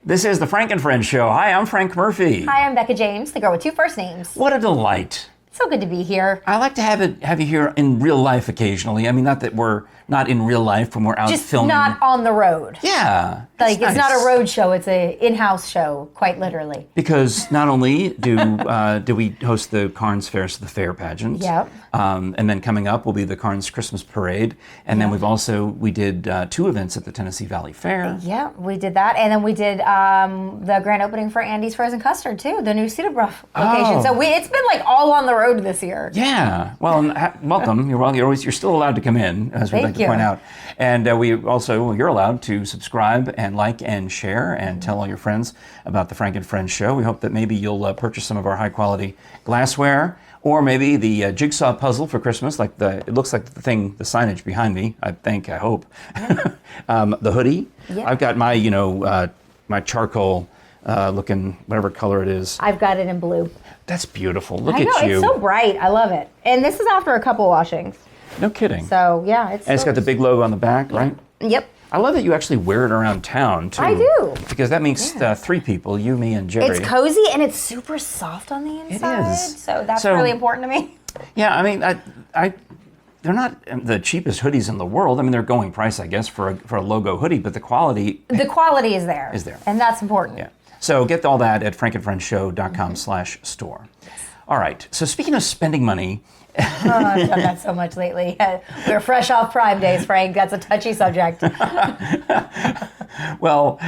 This is the Frank and Friends Show. Hi, I'm Frank Murphy. Hi, I'm Becca James, the girl with two first names. What a delight. So good to be here. I like to have you here in real life occasionally. I mean, not that we're not in real life when we're out Just filming. not on the road. Yeah. Like, nice. it's not a road show, it's a in-house show, quite literally. Because not only do we host the Carnes Fair, so the fair pageant. Yep. And then coming up will be the Carnes Christmas Parade. And then we did 2 events at the Tennessee Valley Fair. Yeah, we did that. And then we did the grand opening for Andy's Frozen Custard, too, the new Cedarbrook location. Oh. So it's been like all on the road this year. Yeah. Well, welcome. You're still allowed to come in, as we like to point out. And you're allowed to subscribe and like and share and tell all your friends about the Frank and Friends Show. We hope that maybe you'll purchase some of our high quality glassware, or maybe the jigsaw puzzle for Christmas. It looks like the signage behind me. I hope. The hoodie. Yeah. I've got my my charcoal looking whatever color it is. I've got it in blue. That's beautiful. Look I know, at you. It's so bright. I love it. And this is after a couple washings. No kidding. So yeah, it's got the big logo on the back, right? Yep. I love that you actually wear it around town, too. I do. Because that means 3 people, you, me, and Jere. It's cozy and it's super soft on the inside. It is. So that's really important to me. Yeah, I mean, they're not the cheapest hoodies in the world. I mean, they're going price, I guess, for a logo hoodie, but the quality... The quality is there. Is there. And that's important. Yeah. So get all that at frankandfriendshow.com/store. All right. So speaking of spending money... I've done that so much lately. We're fresh off Prime Days, Frank. That's a touchy subject. Well,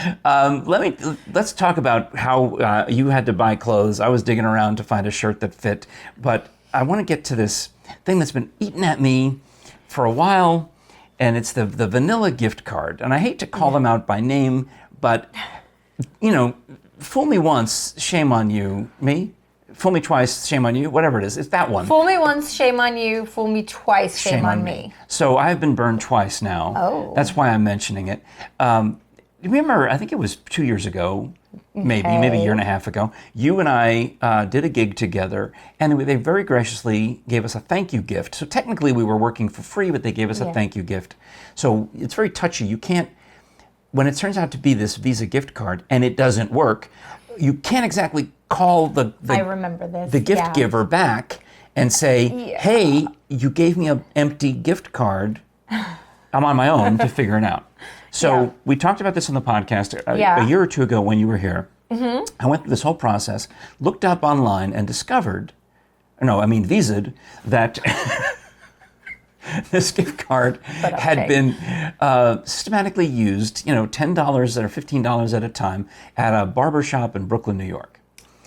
let's talk about how you had to buy clothes. I was digging around to find a shirt that fit, but I want to get to this thing that's been eating at me for a while, and it's the vanilla gift card. And I hate to call them out by name, but fool me once, shame on you. Me? Fool me twice, shame on you, whatever it is. It's that one. Fool me once, shame on you. Fool me twice, shame on me. So I've been burned twice now. Oh. That's why I'm mentioning it. Remember, I think it was 2 years ago, maybe a year and a half ago, you and I did a gig together, and they very graciously gave us a thank you gift. So technically we were working for free, but they gave us a thank you gift. So it's very touchy. You can't, when it turns out to be this Visa gift card and it doesn't work, you can't exactly call the I remember this. The gift giver back and say, hey, you gave me an empty gift card. I'm on my own to figure it out. So we talked about this on the podcast a year or two ago when you were here. Mm-hmm. I went through this whole process, looked up online and Visa'd that this gift card had been systematically used, $10 or $15 at a time at a barber shop in Brooklyn, New York.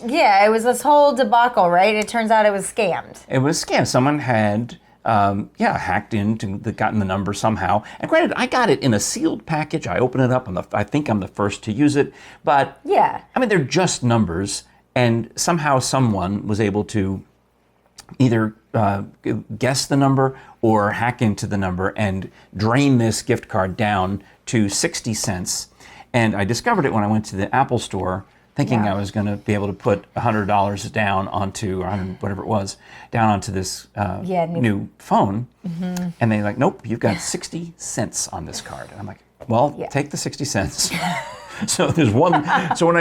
Yeah, it was this whole debacle, right? It turns out it was scammed. It was scammed. Someone had, hacked gotten the number somehow. And granted, I got it in a sealed package. I open it up. I think I'm the first to use it. But, they're just numbers. And somehow someone was able to either guess the number or hack into the number and drain this gift card down to 60 cents. And I discovered it when I went to the Apple store, thinking I was going to be able to put $100 down onto, or whatever it was, down onto this new phone. Mm-hmm. And they're like, nope, you've got 60 cents on this card. And I'm like, well, take the 60 cents. So there's one. So when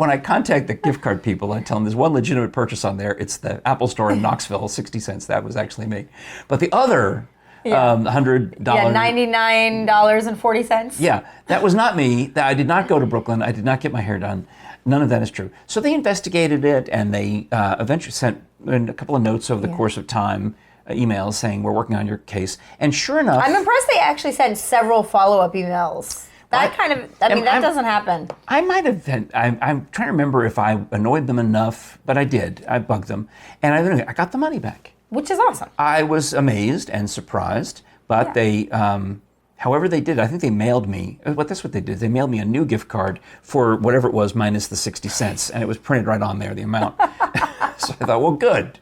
I contact the gift card people, I tell them there's one legitimate purchase on there. It's the Apple store in Knoxville, 60 cents. That was actually me. But the other $100. $99.40. Yeah, that was not me. I did not go to Brooklyn. I did not get my hair done. None of that is true. So they investigated it, and they eventually sent a couple of notes over the course of time, emails saying, we're working on your case. And sure enough... I'm impressed they actually sent several follow-up emails. That doesn't happen. I might have been, I'm trying to remember if I annoyed them enough, but I did. I bugged them. And I got the money back. Which is awesome. I was amazed and surprised, but they... However they did, I think they mailed me, that's what they did. They mailed me a new gift card for whatever it was minus the 60 cents, and it was printed right on there, the amount. So I thought, well, good.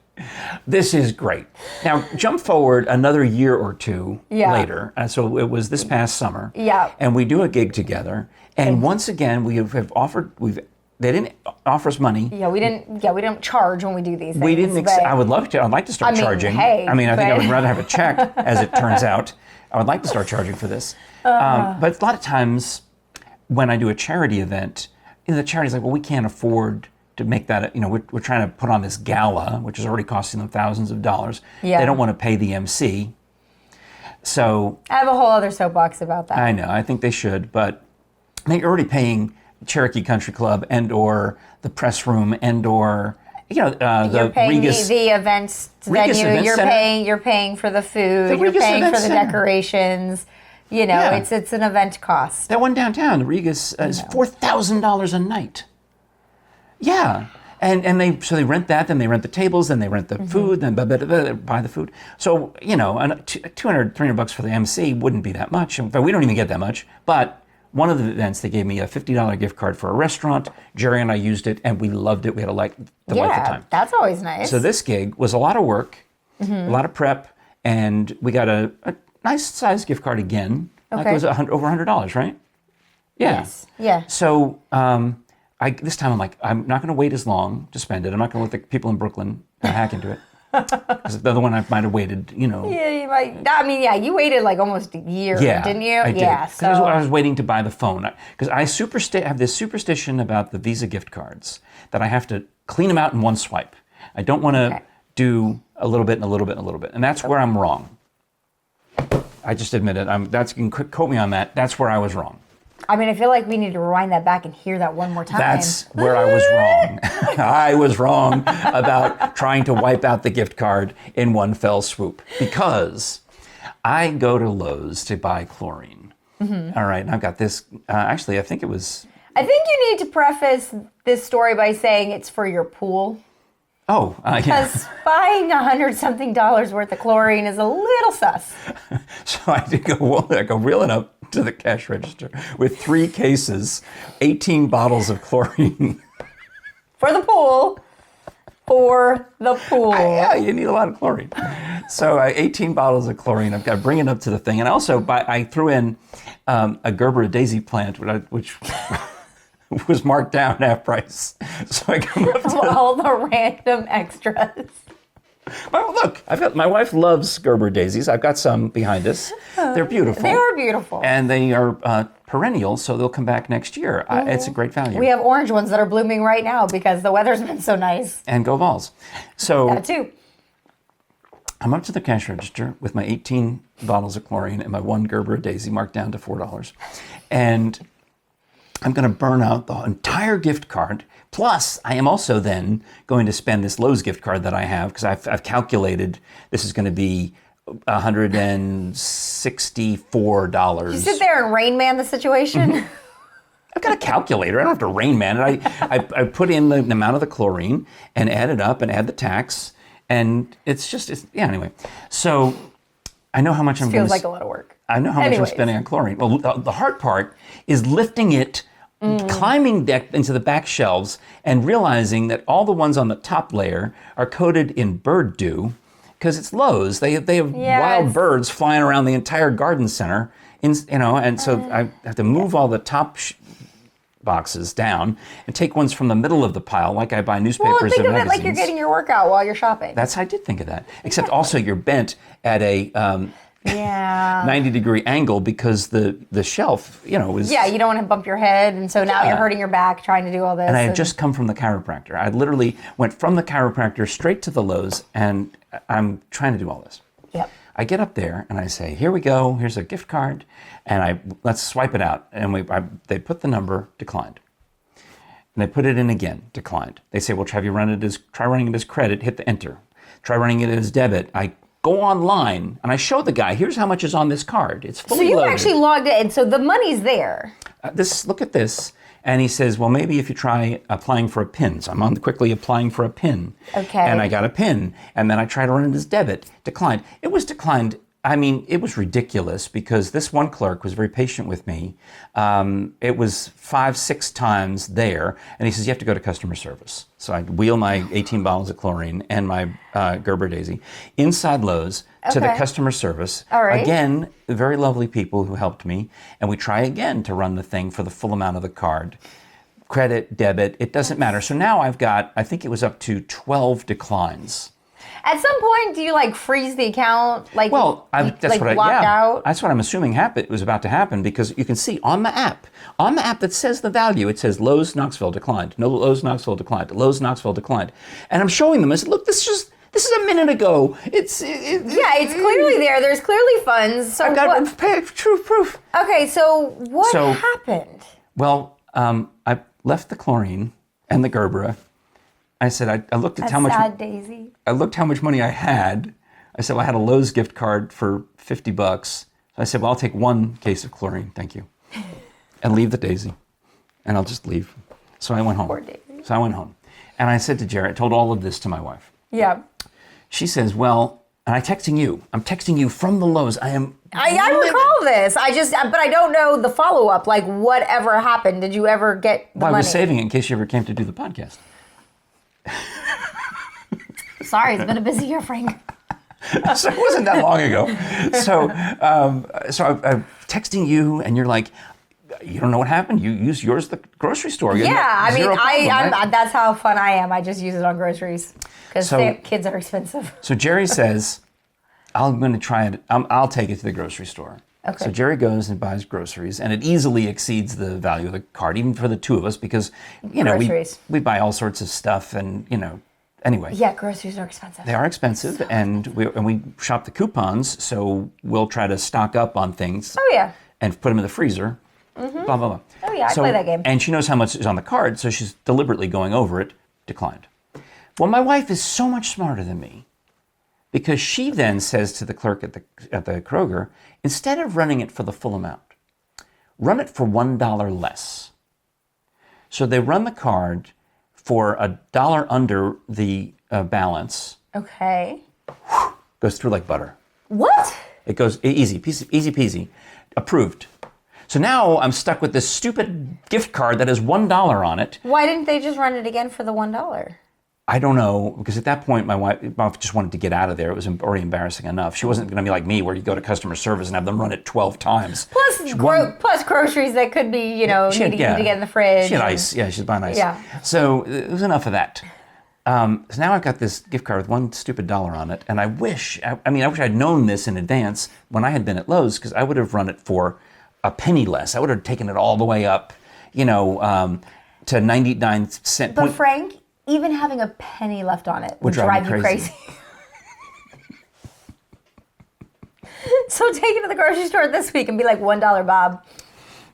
This is great. Now, jump forward another year or two later. So it was this past summer. Yeah. And we do a gig together. And once again, they didn't offer us money. Yeah, we don't charge when we do these things. We didn't, I would love to, I'd like to start charging. I think I would rather have a check, as it turns out. I would like to start charging for this. But a lot of times when I do a charity event, the charity's like, well, we can't afford to make that, we're trying to put on this gala, which is already costing them thousands of dollars. Yeah. They don't want to pay the MC. So I have a whole other soapbox about that. I know, I think they should, but they're already paying Cherokee Country Club and or the press room and or you're paying the events venue. You're paying for the food. You're paying for the decorations. It's an event cost. That one downtown, the Regus, is $4,000 a night. Yeah, and they rent that, then they rent the tables, then they rent the food, then buy the food. So $200, $300 for the MC wouldn't be that much. In fact, we don't even get that much. But one of the events, they gave me a $50 gift card for a restaurant. Jere and I used it, and we loved it. We had a delightful time. That's always nice. So this gig was a lot of work, a lot of prep, and we got a nice size gift card again. Okay. It was over $100, right? Yeah. Yes. Yeah. So this time I'm like, I'm not going to wait as long to spend it. I'm not going to let the people in Brooklyn hack into it. Because the other one I might have waited, Yeah, you might. I mean, you waited like almost a year, didn't you? I did. Yeah, so I was waiting to buy the phone. Because I have this superstition about the Visa gift cards that I have to clean them out in one swipe. I don't want to do a little bit and a little bit and a little bit. And that's where I'm wrong. I just admit it. You can quote me on that. That's where I was wrong. I mean, I feel like we need to rewind that back and hear that one more time. That's where I was wrong. I was wrong about trying to wipe out the gift card in one fell swoop because I go to Lowe's to buy chlorine. All right, and I've got this. Actually, I think you need to preface this story by saying it's for your pool. Oh, because buying $100-something worth of chlorine is a little sus. So I did go reeling up to the cash register with 3 cases, 18 bottles of chlorine. For the pool. Yeah, you need a lot of chlorine. So 18 bottles of chlorine. I've got to bring it up to the thing. And also, I threw in a Gerber daisy plant, which was marked down half price. So I come up to all the random extras. Well, look, my wife loves Gerber daisies. I've got some behind us. They're beautiful. They are beautiful. And they are perennial, so they'll come back next year. It's a great value. We have orange ones that are blooming right now because the weather's been so nice. And go Vols. So that too. I'm up to the cash register with my 18 bottles of chlorine and my 1 Gerber daisy marked down to $4. And I'm going to burn out the entire gift card. Plus, I am also then going to spend this Lowe's gift card that I have because I've calculated this is going to be $164. You sit there and Rain Man the situation? I've got a calculator. I don't have to Rain Man it. I put in the amount of the chlorine and add it up and add the tax. And anyway. So I know how much I'm going to... Feels like a lot of work. I know how much I'm spending on chlorine. Well, the hard part is lifting it, climbing deck into the back shelves, and realizing that all the ones on the top layer are coated in bird dew, because it's Lowe's. They have wild birds flying around the entire garden center, and so I have to move all the top boxes down and take ones from the middle of the pile, like I buy newspapers and magazines. Well, think of it like you're getting your workout while you're shopping. I did think of that. Except also you're bent at a 90-degree angle because the shelf, is... Yeah, you don't want to bump your head, and so now you're hurting your back trying to do all this. And I had just come from the chiropractor. I literally went from the chiropractor straight to the Lowe's, and I'm trying to do all this. Yep. I get up there, and I say, here we go, here's a gift card, and let's swipe it out. And they put the number, declined. And they put it in again, declined. They say, well, try running it as credit, hit the enter. Try running it as debit. I go online, and I show the guy, here's how much is on this card. It's fully loaded. So you actually logged in, so the money's there. Look at this. And he says, well, maybe if you try applying for a PIN. So I'm quickly applying for a PIN. Okay. And I got a PIN. And then I tried to run it as debit. Declined. It was declined. I mean, it was ridiculous because this one clerk was very patient with me. It was 5-6 times there. And he says, you have to go to customer service. So I wheel my 18 bottles of chlorine and my Gerber daisy inside Lowe's to the customer service. All right. Again, very lovely people who helped me. And we try again to run the thing for the full amount of the card. Credit, debit, it doesn't matter. So now I've got, I think it was up to 12 declines. At some point, do you like freeze the account? Like, well, that's like what locked out? That's what I'm assuming was about to happen, because you can see on the app that says the value, it says Lowe's Knoxville declined. No, Lowe's Knoxville declined. Lowe's Knoxville declined. And I'm showing them. I said, look, this is a minute ago. It's clearly there. There's clearly funds. So I've got true proof. Okay, so what happened? Well, I left the chlorine and the Gerbera. I said, I looked at how much. Sad daisy. I looked how much money I had. I said, well, I had a Lowe's gift card for $50. So I said, well, I'll take one case of chlorine, thank you, and leave the daisy, and I'll just leave. So I went home. Poor daisy. So I went home, and I said to Jere, I told all of this to my wife. Yeah. She says, well, and I'm texting you from the Lowe's. I recall this. But I don't know the follow up. Like, whatever happened? Did you ever get the money? I was saving it in case you ever came to do the podcast. Sorry, it's been a busy year, Frank. So it wasn't that long ago. So I'm texting you, and you're like, you don't know what happened? You used yours at the grocery store. Yeah, that's how fun I am. I just use it on groceries because kids are expensive. So Jere says, I'm going to try it. I'll take it to the grocery store. Okay. So Jere goes and buys groceries, and it easily exceeds the value of the card, even for the two of us, because we buy all sorts of stuff, and anyway. Yeah, groceries are expensive. They are expensive, and we shop the coupons, so we'll try to stock up on things. Oh yeah. And put them in the freezer. Mm-hmm. Blah blah blah. Oh yeah, I play that game. And she knows how much is on the card, so she's deliberately going over it. Declined. Well, my wife is so much smarter than me, because she then says to the clerk at the Kroger, instead of running it for the full amount, run it for $1 less. So they run the card for $1 under the balance. Okay. Goes through like butter. What? It goes easy peasy, approved. So now I'm stuck with this stupid gift card that has $1 on it. Why didn't they just run it again for the $1? I don't know, because at that point my wife just wanted to get out of there. It was already embarrassing enough. She wasn't going to be like me, where you go to customer service and have them run it 12 times. Plus groceries that could be, needing to get in the fridge. She had ice. Yeah, she's buying ice. Yeah. So it was enough of that. So now I've got this gift card with one stupid $1 on it, and I wish I'd known this in advance when I had been at Lowe's, because I would have run it for a penny less. I would have taken it all the way up, to 99 cents. But Frank, even having a penny left on it would drive you crazy. So take it to the grocery store this week and be like, $1, Bob.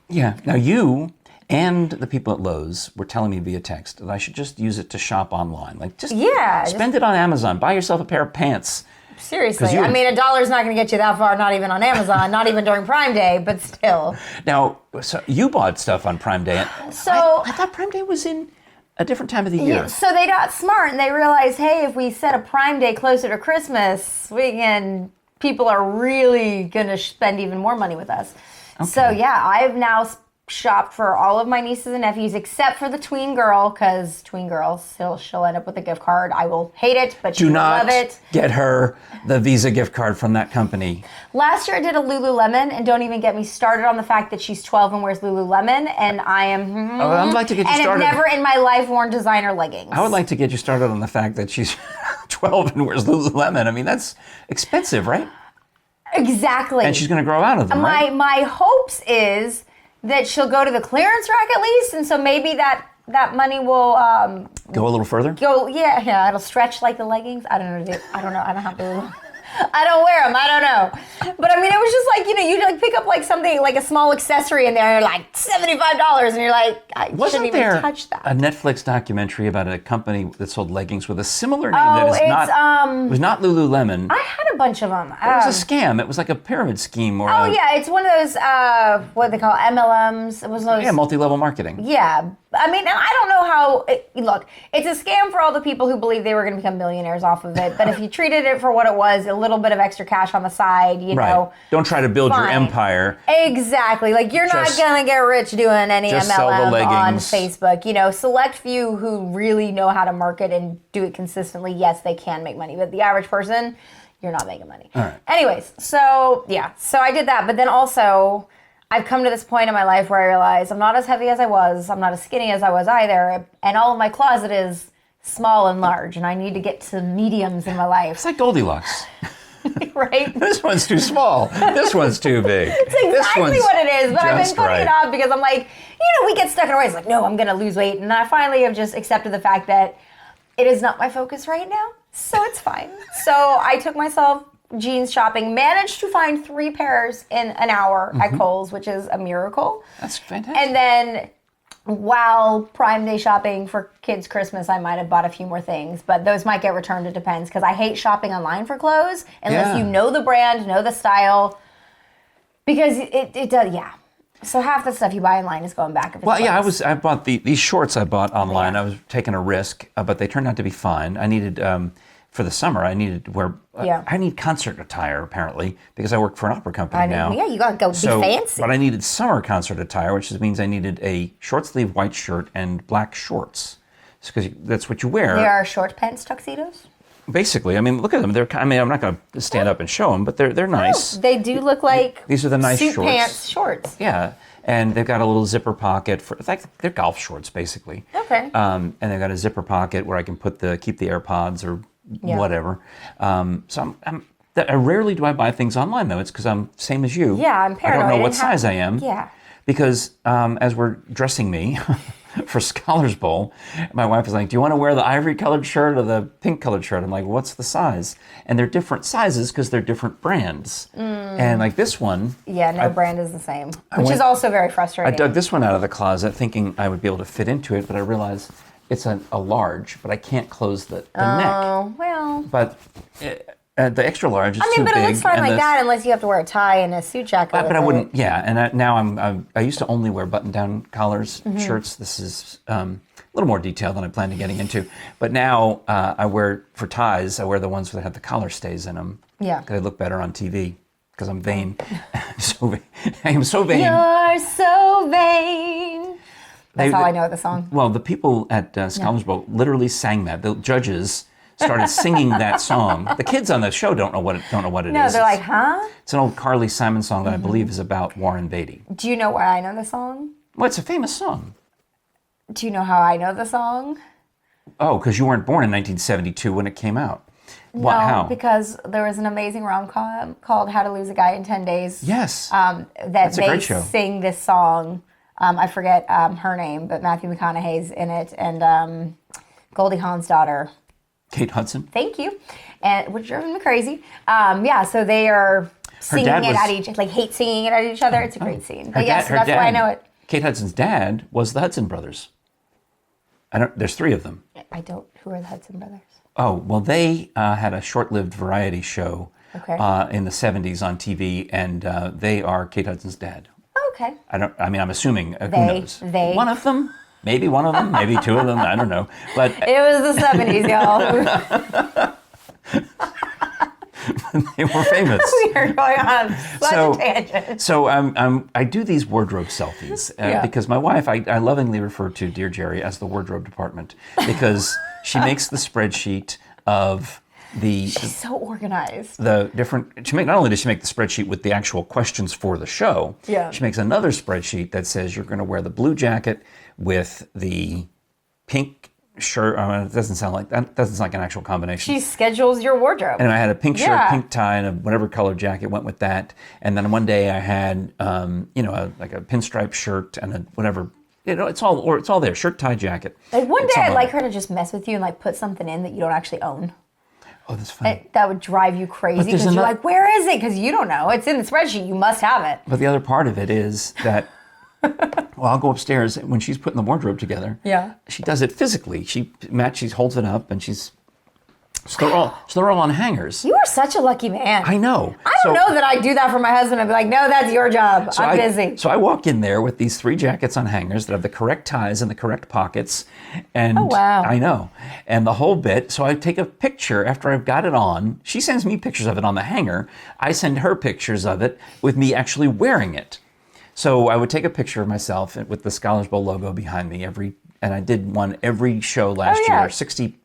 Yeah. Now you and the people at Lowe's were telling me via text that I should just use it to shop online. Like, spend it on Amazon. Buy yourself a pair of pants. Seriously. $1 is not going to get you that far, not even on Amazon, not even during Prime Day, but still. Now, so you bought stuff on Prime Day. So I thought Prime Day was in a different time of the year. Yeah, so they got smart and they realized, hey, if we set a Prime Day closer to Christmas, people are really going to spend even more money with us. Okay. So yeah, I've now shopped for all of my nieces and nephews except for the tween girl, because tween girl, she'll end up with a gift card. I will hate it, but she will love it. Do not get her the Visa gift card from that company. Last year I did a Lululemon, and don't even get me started on the fact that she's 12 and wears Lululemon, and I am... I'd like to get you started. And I've never in my life worn designer leggings. I would like to get you started on the fact that she's 12 and wears Lululemon. That's expensive, right? Exactly. And she's going to grow out of them, right? My hopes is that she'll go to the clearance rack at least, and so maybe that money will go a little further. Yeah, it'll stretch like the leggings. I don't know. I don't have to. I don't wear them. I don't know. But it was just like, you like pick up like something like a small accessory in there, like $75, and you're like, I shouldn't even touch that. A Netflix documentary about a company that sold leggings with a similar name it was not Lululemon. I had a bunch of them. It was a scam. It was like a pyramid scheme. It's one of those what they call MLMs. It was those multi-level marketing. Yeah. I don't know how. Look, it's a scam for all the people who believe they were going to become millionaires off of it. But if you treated it for what it was, a little bit of extra cash on the side, know. Don't try to build your empire. Exactly. Like, you're not going to get rich doing any MLM on Facebook. Select few who really know how to market and do it consistently. Yes, they can make money. But the average person, you're not making money. All right. Anyways, so I did that. But then also, I've come to this point in my life where I realize I'm not as heavy as I was. I'm not as skinny as I was either. And all of my closet is small and large, and I need to get to mediums in my life. It's like Goldilocks. Right? This one's too small. This one's too big. It's exactly what it is, but I've been putting it off because I'm like, we get stuck in our ways. Like, no, I'm going to lose weight. And I finally have just accepted the fact that it is not my focus right now, so it's fine. So I took myself jeans shopping, managed to find 3 pairs in an hour at Kohl's, which is a miracle. That's fantastic. And then while Prime Day shopping for kids' Christmas, I might have bought a few more things, but those might get returned. It depends, because I hate shopping online for clothes unless you know the brand, know the style, because it does, So half the stuff you buy online is going back. If it's I bought these shorts I bought online. I was taking a risk, but they turned out to be fine. I needed, for the summer, I needed to wear, I need concert attire apparently, because I work for an opera company now. Yeah, you gotta go be fancy. But I needed summer concert attire, which means I needed a short sleeve white shirt and black shorts. Because that's what you wear. They are short pants tuxedos? Basically, I mean, look at them. I'm not going to stand up and show them, but they're nice. No, they do look like these are the nice suit shorts. Pants shorts. Yeah, and they've got a little zipper pocket for they're golf shorts basically. Okay. And they've got a zipper pocket where I can keep the AirPods or whatever. So I rarely do I buy things online though. It's because I'm same as you. Yeah, I'm paranoid. I don't know what size I am. Yeah. Because as we're dressing me for Scholars Bowl, my wife is like, do you want to wear the ivory colored shirt or the pink colored shirt? I'm like, what's the size? And they're different sizes because they're different brands. And like this one. Yeah, no brand is the same, which is also very frustrating. I dug this one out of the closet thinking I would be able to fit into it, but I realized it's a large, but I can't close the neck. Oh, well. But the extra large is too big. But it looks fine like that unless you have to wear a tie and a suit jacket. But I wouldn't. Yeah, and now I used to only wear button-down collars shirts. This is a little more detailed than I planned on getting into. But now I wear for ties. I wear the ones that have the collar stays in them. Yeah, because they look better on TV. Because I'm vain. I am so vain. You're so vain. That's how I know the song. Well, the people at Scholars Bowl literally sang that. The judges started singing that song. The kids on the show don't know what it is. No, they're like, huh? It's an old Carly Simon song that I believe is about Warren Beatty. Do you know why I know the song? Well, it's a famous song. Do you know how I know the song? Oh, because you weren't born in 1972 when it came out. No, how? Because there was an amazing rom-com called How to Lose a Guy in 10 Days. Yes. That they sing this song. I forget her name, but Matthew McConaughey's in it, and Goldie Hawn's daughter. Kate Hudson. Thank you. And which drove me crazy. So they are singing it at each, like hate singing it at each other. It's a great scene. But yes, that's why I know it. Kate Hudson's dad was the Hudson brothers. There's 3 of them. Who are the Hudson brothers? Oh, well, they had a short-lived variety show in the 70s on TV, and they are Kate Hudson's dad. Okay. I'm assuming, who knows? One of them? Maybe one of them, maybe 2 of them, I don't know. But it was the 70s, y'all. They were famous. We are going on such a tangent. So I do these wardrobe selfies because my wife, I lovingly refer to dear Jere as the wardrobe department because she makes the spreadsheet of She's so organized. Not only does she make the spreadsheet with the actual questions for the show, she makes another spreadsheet that says you're going to wear the blue jacket with the pink shirt. It doesn't sound like an actual combination. She schedules your wardrobe. And I had a pink shirt, pink tie, and a whatever color jacket went with that. And then one day I had, like a pinstripe shirt and a whatever. It's all there. Shirt, tie, jacket. Like one day I'd like her to just mess with you and like put something in that you don't actually own. Oh, that's funny. That would drive you crazy because you're like, where is it? Because you don't know. It's in the spreadsheet. You must have it. But the other part of it is that, I'll go upstairs when she's putting the wardrobe together. Yeah. She does it physically. She holds it up and so they're all on hangers. You are such a lucky man. I know. I don't know that I'd do that for my husband. I'd be like, no, that's your job. I'm busy. So I walk in there with these 3 jackets on hangers that have the correct ties and the correct pockets. And oh, wow. I know. And the whole bit. So I take a picture after I've got it on. She sends me pictures of it on the hanger. I send her pictures of it with me actually wearing it. So I would take a picture of myself with the Scholars Bowl logo behind me and I did one every show last year, 60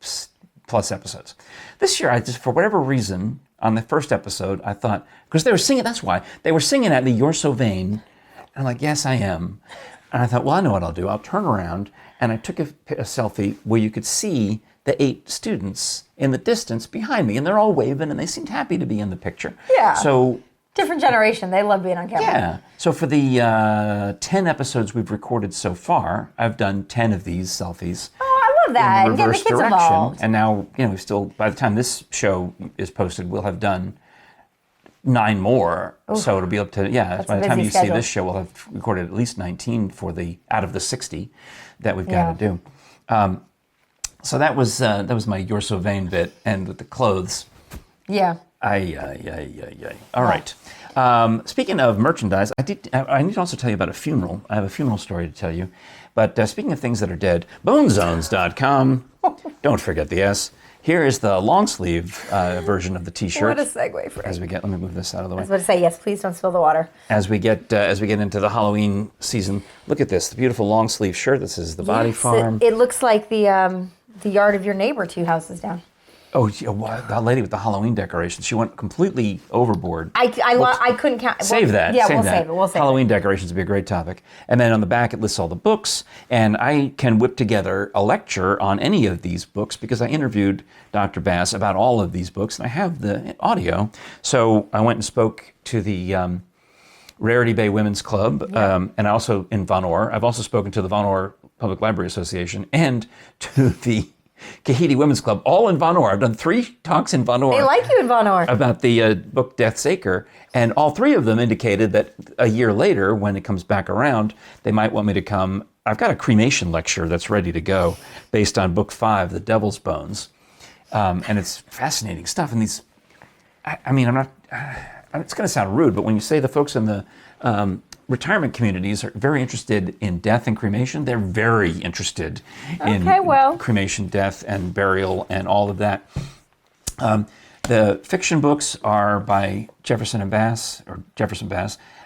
plus episodes. This year, I just, for whatever reason, on the first episode, I thought, because they were singing, that's why, they were singing at me, "You're So Vain." And I'm like, yes, I am. And I thought, well, I know what I'll do. I'll turn around, and I took a selfie where you could see the 8 students in the distance behind me, and they're all waving, and they seemed happy to be in the picture. Yeah. So different generation. They love being on camera. yeah. So for the 10 episodes we've recorded so far, I've done 10 of these selfies. Oh, I love that. In reverse direction. Involved. And now, we still, by the time this show is posted, we'll have done 9 more. Ooh. So it'll be up to, by the time you see this show, we'll have recorded at least 19 out of the 60 that we've got to do. So that was my You're So Vain bit, and with the clothes. Yeah. All right. Speaking of merchandise, I need to also tell you about a funeral. I have a funeral story to tell you. But speaking of things that are dead, bonezones.com. Don't forget the S. Here is the long sleeve version of the T-shirt. What a segue for let me move this out of the way. I was about to say, yes, please don't spill the water. As we get into the Halloween season, look at this, the beautiful long sleeve shirt. This is the Body Farm. It looks like the yard of your neighbor 2 houses down. Oh, that lady with the Halloween decorations. She went completely overboard. I couldn't count. Save that. Yeah, we'll save it. We'll save Halloween decorations would be a great topic. And then on the back, it lists all the books. And I can whip together a lecture on any of these books because I interviewed Dr. Bass about all of these books, and I have the audio. So I went and spoke to the Rarity Bay Women's Club, and also in Von Orr. I've also spoken to the Von Orr Public Library Association and to the Kahiti Women's Club, all in Von Orr. I've done 3 talks in Von Orr. They like you in Von Orr. About the book Death's Acre, and all 3 of them indicated that a year later, when it comes back around, they might want me to come. I've got a cremation lecture that's ready to go based on book 5, The Devil's Bones, and it's fascinating stuff. And these, I'm not, it's going to sound rude, but when you say the folks in the retirement communities are very interested in death and cremation, they're very interested in cremation, death, and burial, and all of that. The fiction books are by Jefferson Bass,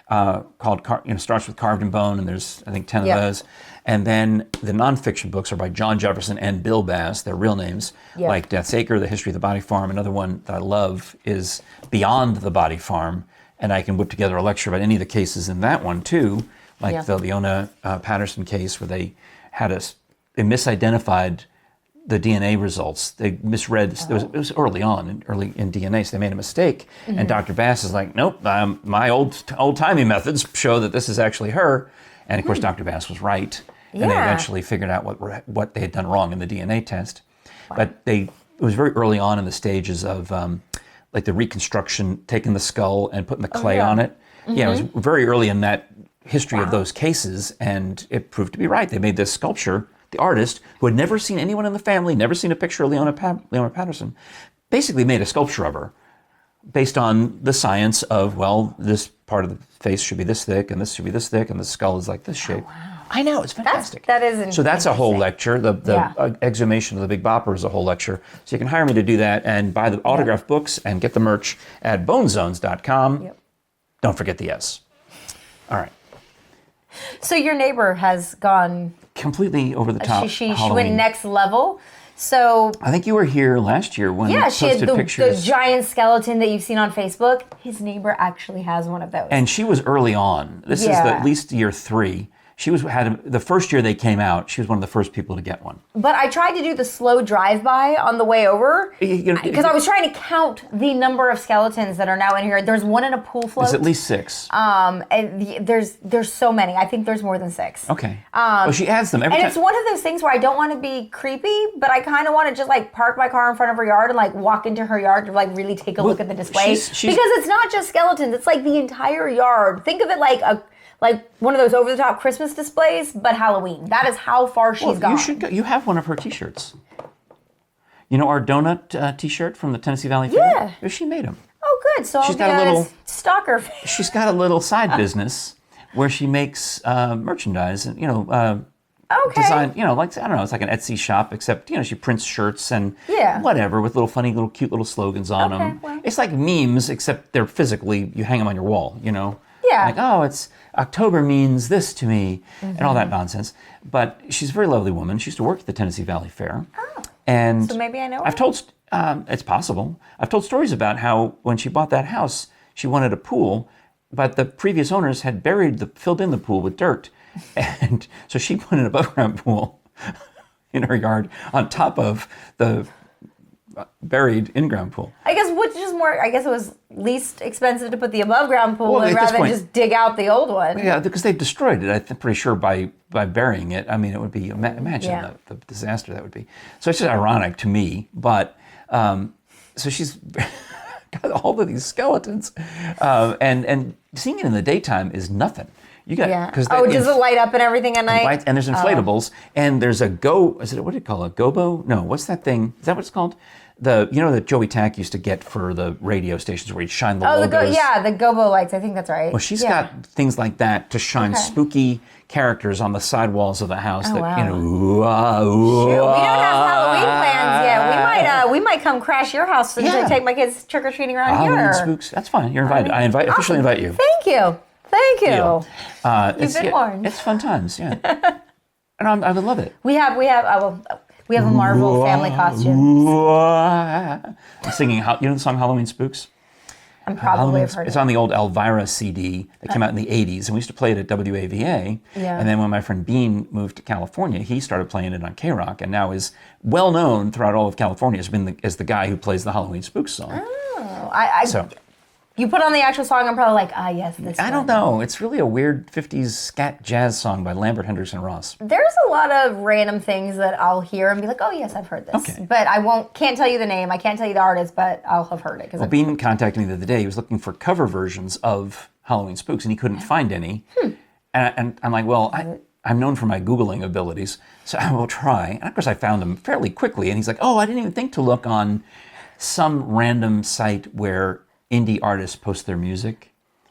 called starts with Carved in Bone, and there's I think 10 of those. And then the nonfiction books are by John Jefferson and Bill Bass, their real names, like Death's Acre, The History of the Body Farm. Another one that I love is Beyond the Body Farm, and I can whip together a lecture about any of the cases in that one too, like the Leona Patterson case where they misidentified the DNA results. They misread. It was early in DNA, so they made a mistake. Mm-hmm. And Dr. Bass is like, nope, my old-timey methods show that this is actually her. And of course, Dr. Bass was right. And they eventually figured out what they had done wrong in the DNA test. Wow. But it was very early on in the stages of like the reconstruction, taking the skull and putting the clay on it. Mm-hmm. Yeah, it was very early in that history of those cases, and it proved to be right. They made this sculpture. The artist, who had never seen anyone in the family, never seen a picture of Leona Patterson, basically made a sculpture of her based on the science of, this part of the face should be this thick, and this should be this thick, and the skull is like this shape. Oh, wow. I know, it's fantastic. That is so that's a whole lecture. The exhumation of the Big Bopper is a whole lecture. So you can hire me to do that and buy the autographed books and get the merch at bonezones.com. Yep. Don't forget the S. All right. So your neighbor has gone completely over the top. She went next level. So I think you were here last year when you posted she had pictures. The giant skeleton that you've seen on Facebook. His neighbor actually has one of those. And she was early on. This is at least year 3. She had the first year they came out. She was one of the first people to get one. But I tried to do the slow drive-by on the way over because I was trying to count the number of skeletons that are now in here. There's one in a pool float. There's at least 6. And there's so many. I think there's more than 6. Okay. Well, she adds them every time. And it's one of those things where I don't want to be creepy, but I kind of want to just like park my car in front of her yard and like walk into her yard to like really take a look at the display. Because it's not just skeletons. It's like the entire yard. Think of it like one of those over-the-top Christmas displays, but Halloween. That is how far she's gone. You should go. You have one of her T-shirts. You know our donut T-shirt from the Tennessee Valley Fair? Yeah. She made them. Oh, good. So I'll be a stalker. She's got a little side business where she makes merchandise and, design, like, I don't know, it's like an Etsy shop, except, she prints shirts and whatever with little funny, cute little slogans on them. Well. It's like memes, except they're physically, you hang them on your wall, Yeah. Like, it's October means this to me, and all that nonsense. But she's a very lovely woman. She used to work at the Tennessee Valley Fair. Oh. And so maybe I know her. I've told, it's possible. I've told stories about how when she bought that house, she wanted a pool, but the previous owners had filled in the pool with dirt. And so she put in an above ground pool. in her yard on top of the buried in-ground pool. I guess which is more, I guess it was least expensive to put the above-ground pool in rather than just dig out the old one. Yeah, because they destroyed it, I'm pretty sure, by burying it. I mean, it would be, imagine the disaster that would be. So it's just ironic to me, but, so she's got all of these skeletons, and seeing it in the daytime is nothing. You got does it light up and everything at night? And there's inflatables, and there's a what do you call it? Gobo? No, what's that thing? Is that what it's called? That Joey Tack used to get for the radio stations where he'd shine the logos. The Gobo lights. I think that's right. Well, she's got things like that to shine spooky characters on the sidewalls of the house. Oh, that wow. We don't have Halloween plans yet. We might come crash your house and take my kids trick or treating around here. Halloween spooks. That's fine. You're invited. I officially invite you. Thank you. You've been warned. It's fun times. Yeah, and I would love it. We have a Marvel family costume. I'm singing, you know the song Halloween Spooks? I'm probably have heard It's it. on the old Elvira CD that came out in the 80s, and we used to play it at WAVA. Yeah. And then when my friend Bean moved to California, he started playing it on K-Rock, and now is well known throughout all of California as the guy who plays the Halloween Spooks song. Oh, you put on the actual song, I'm probably like, yes, this I don't know. It's really a weird 50s scat jazz song by Lambert Hendrickson Ross. There's a lot of random things that I'll hear and be like, oh, yes, I've heard this. Okay. But can't tell you the name, I can't tell you the artist, but I'll have heard it. Well, Bean contacted me the other day. He was looking for cover versions of Halloween Spooks, and he couldn't find any. And I'm like, well, I'm known for my Googling abilities, so I will try. And of course, I found him fairly quickly, and he's like, oh, I didn't even think to look on some random site where indie artists post their music,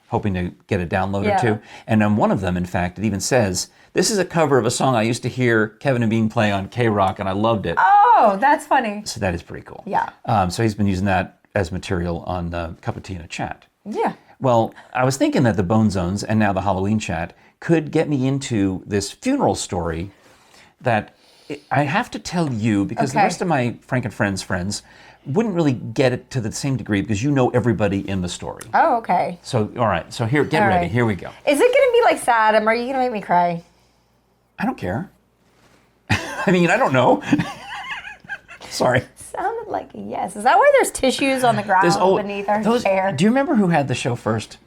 hoping to get a download or two. And on one of them, in fact, it even says, this is a cover of a song I used to hear Kevin and Bean play on K-Rock, and I loved it. Oh, that's funny. So that is pretty cool. Yeah. So he's been using that as material on Cup of Tea in a Chat. Yeah. Well, I was thinking that the Bone Zones and now the Halloween Chat could get me into this funeral story that I have to tell you because the rest of my Frank and Friends friends wouldn't really get it to the same degree because you know everybody in the story. Oh, okay. So, all right. So get ready. Right. Here we go. Is it going to be like sad? Are you going to make me cry? I don't care. I mean, I don't know. Sorry. Sounded like a yes. Is that why there's tissues on the ground beneath our chair? Do you remember who had the show first?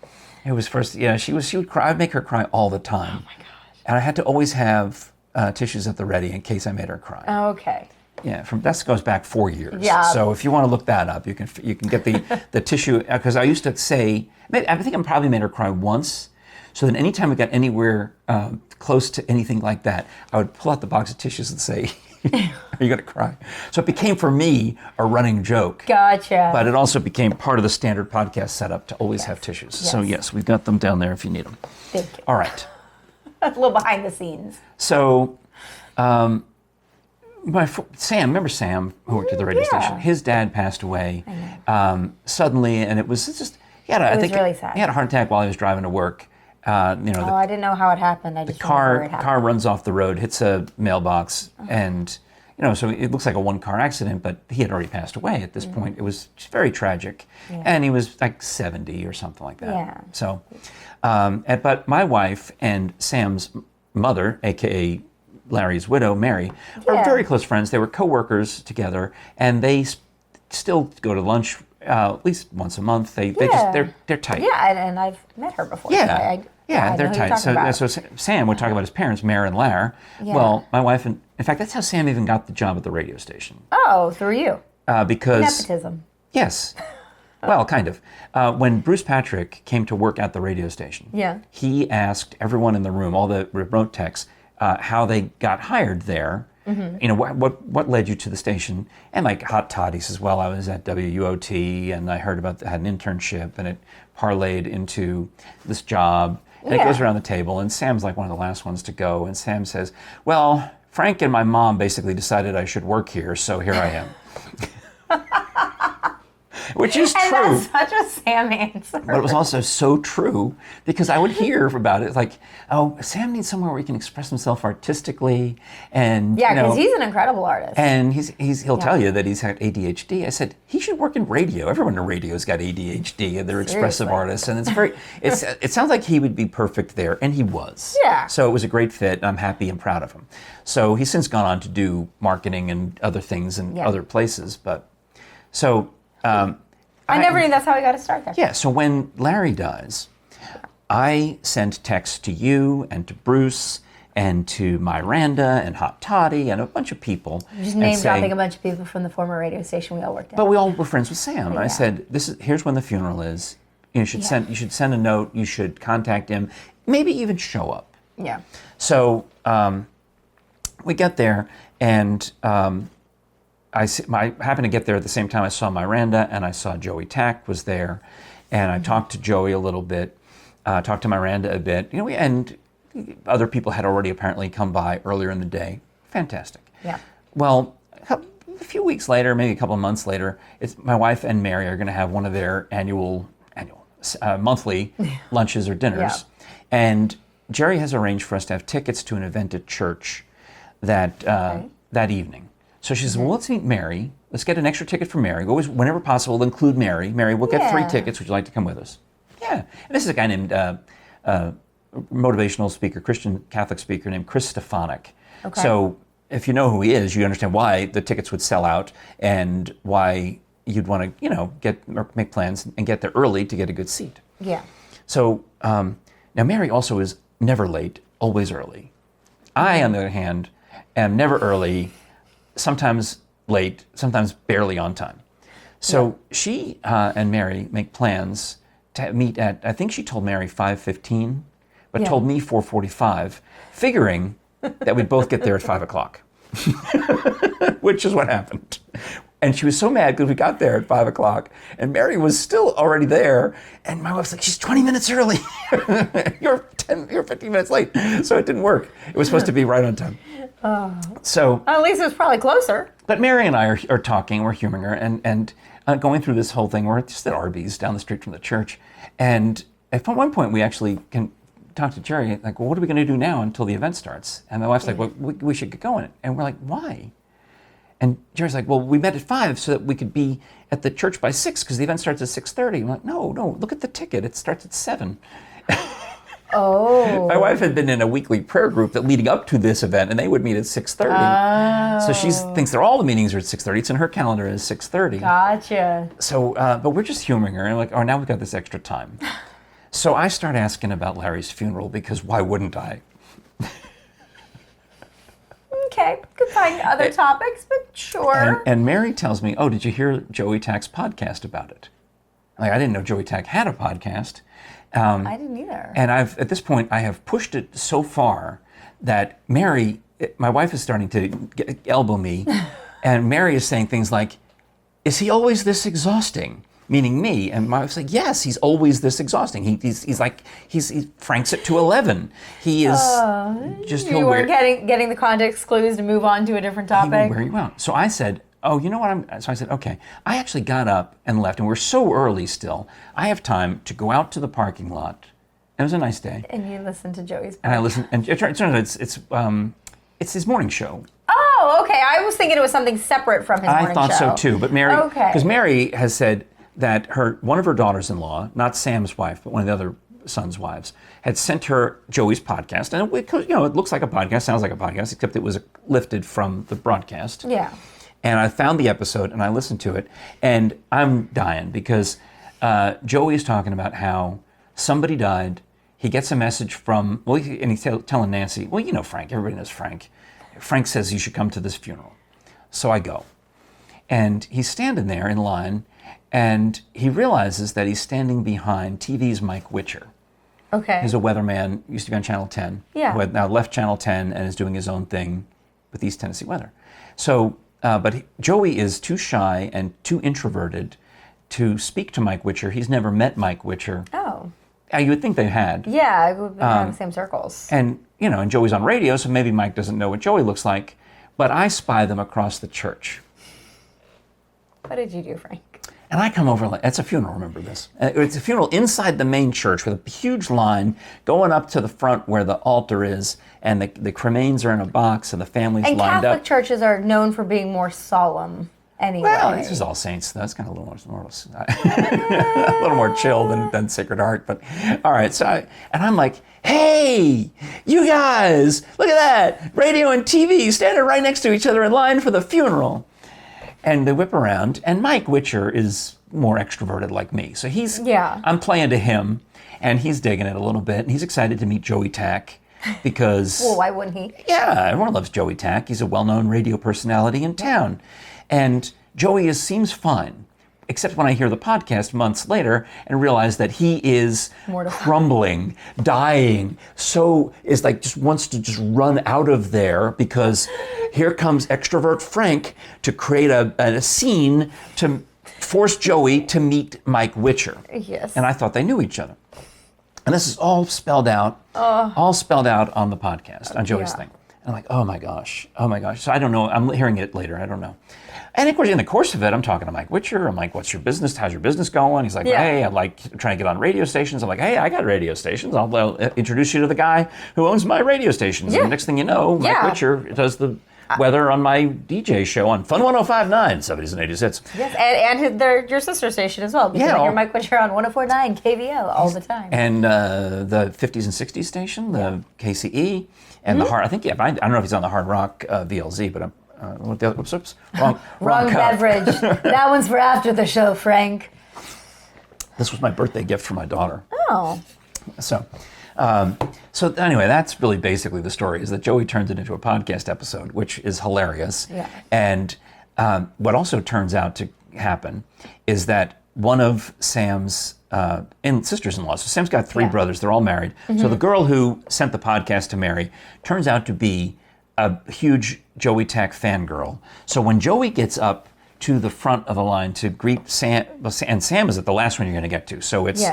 It was first. Yeah, she would cry. I'd make her cry all the time. Oh my gosh. And I had to always have tissues at the ready in case I made her cry. Okay. Yeah, that goes back 4 years. Yeah. So if you want to look that up, you can get the tissue, because I used to say, I think I probably made her cry once. So then anytime we got anywhere close to anything like that, I would pull out the box of tissues and say, are you going to cry? So it became for me a running joke. Gotcha. But it also became part of the standard podcast setup to always have tissues. Yes. So yes, we've got them down there if you need them. Thank you. All right. A little behind the scenes. So, remember Sam, who worked at the radio station? His dad passed away suddenly, and it was just, really sad. He had a heart attack while he was driving to work. I didn't know how it happened. I just the car runs off the road, hits a mailbox, and so it looks like a one-car accident, but he had already passed away at this point. It was very tragic, and he was like 70 or something like that. Yeah. So, but my wife and Sam's mother, aka Larry's widow, Mary, are very close friends. They were co-workers together, and they still go to lunch at least once a month. They're tight. Yeah, and I've met her before. Yeah, so they're tight. So Sam would talk about his parents, Mare and Lar. Yeah. Well, my wife, in fact, that's how Sam even got the job at the radio station. Oh, through you. Because nepotism. Yes. Well, kind of. When Bruce Patrick came to work at the radio station, he asked everyone in the room, all the remote techs, how they got hired there. Mm-hmm. What led you to the station? And like hot toddy says, well, I was at WUOT and I heard had an internship and it parlayed into this job. And it goes around the table, and Sam's like one of the last ones to go. And Sam says, well, Frank and my mom basically decided I should work here, so here I am. which is and true. And that's such a Sam answer. But it was also so true because I would hear about it like, oh, Sam needs somewhere where he can express himself artistically, and yeah, because he's an incredible artist, and he'll tell you that he's had ADHD. I said he should work in radio. Everyone in radio's got ADHD, and they're expressive artists, and it sounds like he would be perfect there, and he was. Yeah. So it was a great fit, and I'm happy and proud of him. So he's since gone on to do marketing and other things in other places, but so. I never knew that's how he got to start there. Yeah, so when Larry dies, I sent texts to you and to Bruce and to Miranda and Hot Toddy and a bunch of people. You're just name dropping a bunch of people from the former radio station we all worked at. But we all were friends with Sam. I said, here's when the funeral is. You should send a note, you should contact him, maybe even show up. Yeah. So we get there, and I happened to get there at the same time I saw Miranda, and I saw Joey Tack was there, and I talked to Joey a little bit, talked to Miranda a bit, and other people had already apparently come by earlier in the day. Fantastic. Yeah. Well, a few weeks later, maybe a couple of months later, my wife and Mary are going to have one of their monthly lunches or dinners, and Jere has arranged for us to have tickets to an event at church that evening. So she says, well, let's meet Mary. Let's get an extra ticket for Mary. Always, whenever possible, include Mary. Mary, we'll get 3 tickets. Would you like to come with us? Yeah. And this is a guy named, motivational speaker, Christian Catholic speaker named Chris Stefanik. Okay. So if you know who he is, you understand why the tickets would sell out and why you'd want to, make plans and get there early to get a good seat. Yeah. So now Mary also is never late, always early. I, on the other hand, am never early, sometimes late, sometimes barely on time. So she and Mary make plans to meet at, I think she told Mary 5:15, but told me 4:45, figuring that we'd both get there at 5 o'clock, which is what happened. And she was so mad because we got there at 5 o'clock, and Mary was still already there, and my wife's like, she's 20 minutes early. You're 15 minutes late. So it didn't work. It was supposed to be right on time. So at least it was probably closer. But Mary and I are talking, we're humoring her, and going through this whole thing. We're just at Arby's down the street from the church. And at one point, we actually can talk to Jere, like, well, what are we going to do now until the event starts? And my wife's like, well, we should get going. And we're like, why? And Jere's like, well, we met at 5 so that we could be at the church by 6 because the event starts at 6:30. I'm like, no, look at the ticket. It starts at 7. Oh. My wife had been in a weekly prayer group that leading up to this event, and they would meet at 6:30. Oh. So she thinks that all the meetings are at 6:30. It's in her calendar as 6:30. Gotcha. So, but we're just humoring her, and like, oh, now we've got this extra time. So I start asking about Larry's funeral because why wouldn't I? Okay, could find other topics, but sure. And Mary tells me, oh, did you hear Joey Tack's podcast about it? Like, I didn't know Joey Tack had a podcast. I didn't either. And at this point, I have pushed it so far that Mary, my wife is starting to elbow me, and Mary is saying things like, is he always this exhausting? Meaning me. And my wife's like, yes, he's always this exhausting. He franks it to 11. He is You weren't getting the context clues to move on to a different topic? He will wear you out. So I said, oh, you know what? So I said, okay. I actually got up and left, and we're so early still. I have time to go out to the parking lot. It was a nice day. And you listened to Joey's podcast. And I listened, and it turns out it's his morning show. Oh, okay. I was thinking it was something separate from his morning show. I thought so too, but Mary, okay. Because Mary has said that one of her daughters-in-law, not Sam's wife, but one of the other son's wives, had sent her Joey's podcast, and it looks like a podcast, sounds like a podcast, except it was lifted from the broadcast. Yeah. And I found the episode and I listened to it, and I'm dying because Joey is talking about how somebody died. He gets a message from, and he's telling Nancy, well, you know Frank, everybody knows Frank. Frank says you should come to this funeral. So I go. And he's standing there in line, and he realizes that he's standing behind TV's Mike Witcher. Okay. He's a weatherman, used to be on Channel 10. Yeah. Who had now left Channel 10 and is doing his own thing with East Tennessee weather. So, but Joey is too shy and too introverted to speak to Mike Witcher. He's never met Mike Witcher. Oh. You would think they had. Yeah, we've been in the same circles. And, and Joey's on radio, so maybe Mike doesn't know what Joey looks like. But I spy them across the church. What did you do, Frank? And I come over, it's a funeral, remember this. It's a funeral inside the main church with a huge line going up to the front where the altar is, and the cremains are in a box and the family's lined up. And Catholic churches are known for being more solemn anyway. Well, this is All Saints, though. It's kind of a little more chill than Sacred Heart. But all right, so I'm like, hey, you guys, look at that. Radio and TV standing right next to each other in line for the funeral. And they whip around, and Mike Witcher is more extroverted like me. So I'm playing to him, and he's digging it a little bit, and he's excited to meet Joey Tack because... Well, why wouldn't he? Yeah, everyone loves Joey Tack. He's a well-known radio personality in town. And Joey seems fine, except when I hear the podcast months later and realize that he is crumbling, dying, just wants to just run out of there because here comes extrovert Frank to create a scene to force Joey to meet Mike Witcher. Yes. And I thought they knew each other. And this is all spelled out on the podcast, on Joey's thing. And I'm like, oh my gosh. So I don't know. I'm hearing it later. I don't know. And of course, in the course of it, I'm talking to Mike Witcher. I'm like, what's your business? How's your business going? He's like, hey, I'm like trying to get on radio stations. I'm like, hey, I got radio stations. I'll introduce you to the guy who owns my radio stations. And the next thing you know, Mike Witcher does the weather on my DJ show on Fun 105.9, 70s and 80s hits. Yes, and your sister station as well, because I hear Mike Witcher on 104.9 KVL all the time. And the 50s and 60s station, the KCE, and the Hard, I don't know if he's on the Hard Rock VLZ, but I'm, wrong beverage. That one's for after the show, Frank. This was my birthday gift for my daughter. Oh. So anyway, that's really basically the story, is that Joey turns it into a podcast episode, which is hilarious. Yeah. And what also turns out to happen is that one of Sam's sisters-in-law, so Sam's got three brothers, they're all married. So the girl who sent the podcast to Mary turns out to be a huge Joey Tack fangirl. So when Joey gets up to the front of the line to greet Sam, and Sam is at the last one you're going to get to. So it's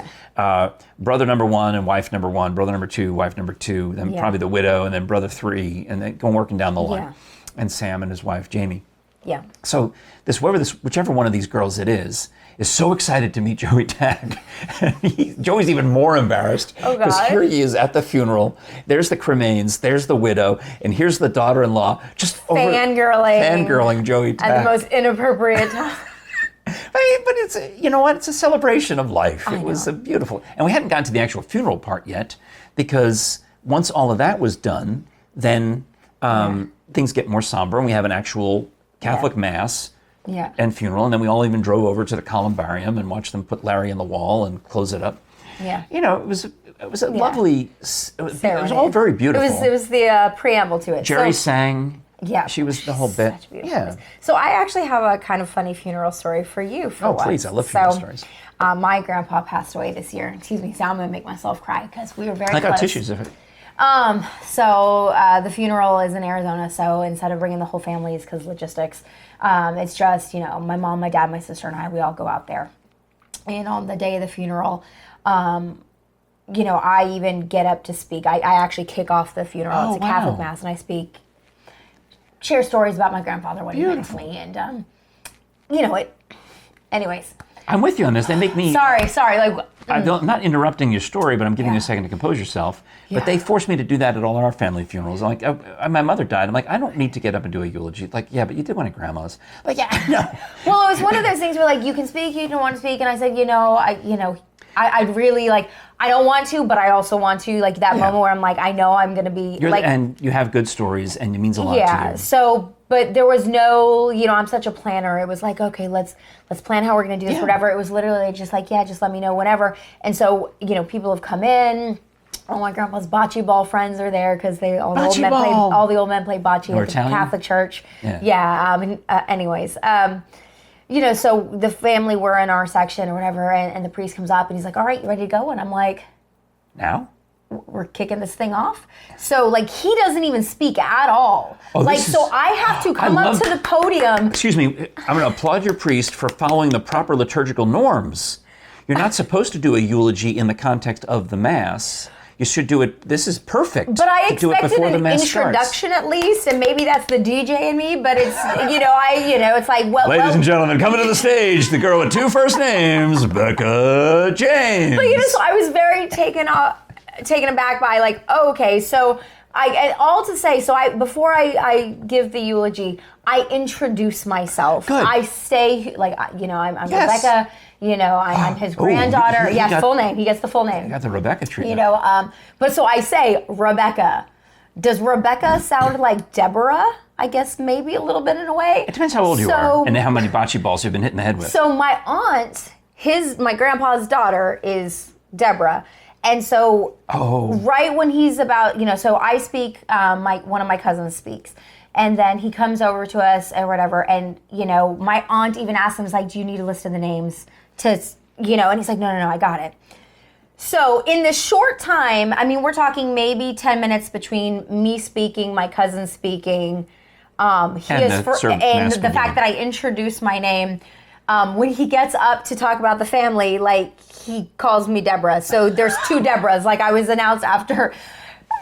brother number one and wife number one, brother number two, wife number two, then probably the widow, and then brother three, and then going working down the line. Yeah. And Sam and his wife, Jamie. Yeah. So whichever one of these girls it is so excited to meet Joey Tack. Joey's even more embarrassed because here he is at the funeral. There's the cremains, there's the widow, and here's the daughter-in-law just fangirling Joey Tack at the most inappropriate time. But it's it's a celebration of life. It was a beautiful, and we hadn't gotten to the actual funeral part yet because once all of that was done, then things get more somber, and we have an actual Catholic Mass and funeral, and then we all even drove over to the columbarium and watched them put Larry in the wall and close it up. Yeah, it was a lovely. It was all very beautiful. It was the preamble to it. Jere sang. Yeah, she was the whole bit. Yeah. So I actually have a kind of funny funeral story for you. Please! I love funeral stories. My grandpa passed away this year. Excuse me, so I'm gonna make myself cry because we were very close. I got tissues if it. So the funeral is in Arizona, so instead of bringing the whole families because logistics, it's just, my mom, my dad, my sister, and I, we all go out there. And on the day of the funeral, I even get up to speak. I actually kick off the funeral. It's a Catholic Mass, and I speak, share stories about my grandfather, what he meant to me, and, anyways. I'm with you on this. They make me... Sorry. I'm not interrupting your story, but I'm giving you a second to compose yourself. Yeah. But they forced me to do that at all our family funerals. Like, my mother died. I'm like, I don't need to get up and do a eulogy. Like, yeah, but you did one at Grandma's. Like, yeah, I know. Well, it was one of those things where, like, you can speak, you don't want to speak. And I said, I'd really, like, I don't want to, but I also want to. Like, that moment where I'm like, I know I'm going to be... and you have good stories, and it means a lot to you. Yeah, so... But there was no, I'm such a planner. It was like, okay, let's plan how we're going to do this, whatever. It was literally just like, just let me know whenever. And so, people have come in. Oh, my grandpa's bocce ball friends are there because all the old men play bocce at the Catholic church. Anyways, so the family were in our section or whatever, and the priest comes up and he's like, all right, you ready to go? And I'm like, now? We're kicking this thing off. So, like, he doesn't even speak at all. So I have to come up to the podium. Excuse me, I'm going to applaud your priest for following the proper liturgical norms. You're not supposed to do a eulogy in the context of the Mass. You should do it. This is perfect. But I do it expected before the an mess introduction starts. at least, and maybe that's the DJ in me. But it's it's like Ladies and gentlemen, coming to the stage, the girl with 2 first names, Becca James. But so I was very taken aback by like, oh, okay, so before I give the eulogy, I introduce myself. Good. I say like, I'm Yes. Rebecca. I'm his granddaughter. Full name. He gets the full name. I got the Rebecca treatment. But so I say Rebecca. Does Rebecca sound like Deborah? I guess maybe a little bit in a way. It depends how old you are and how many bocce balls you've been hitting the head with. So my aunt, my grandpa's daughter is Deborah. And so right when he's about, so I speak, one of my cousins speaks. And then he comes over to us or whatever. And, my aunt even asked him, is like, do you need a list of the names to, and he's like, no, I got it. So in this short time, I mean, we're talking maybe 10 minutes between me speaking, my cousin speaking, and the fact that I introduced my name. When he gets up to talk about the family, like, he calls me Deborah. So there's 2 Deborahs. Like, I was announced after,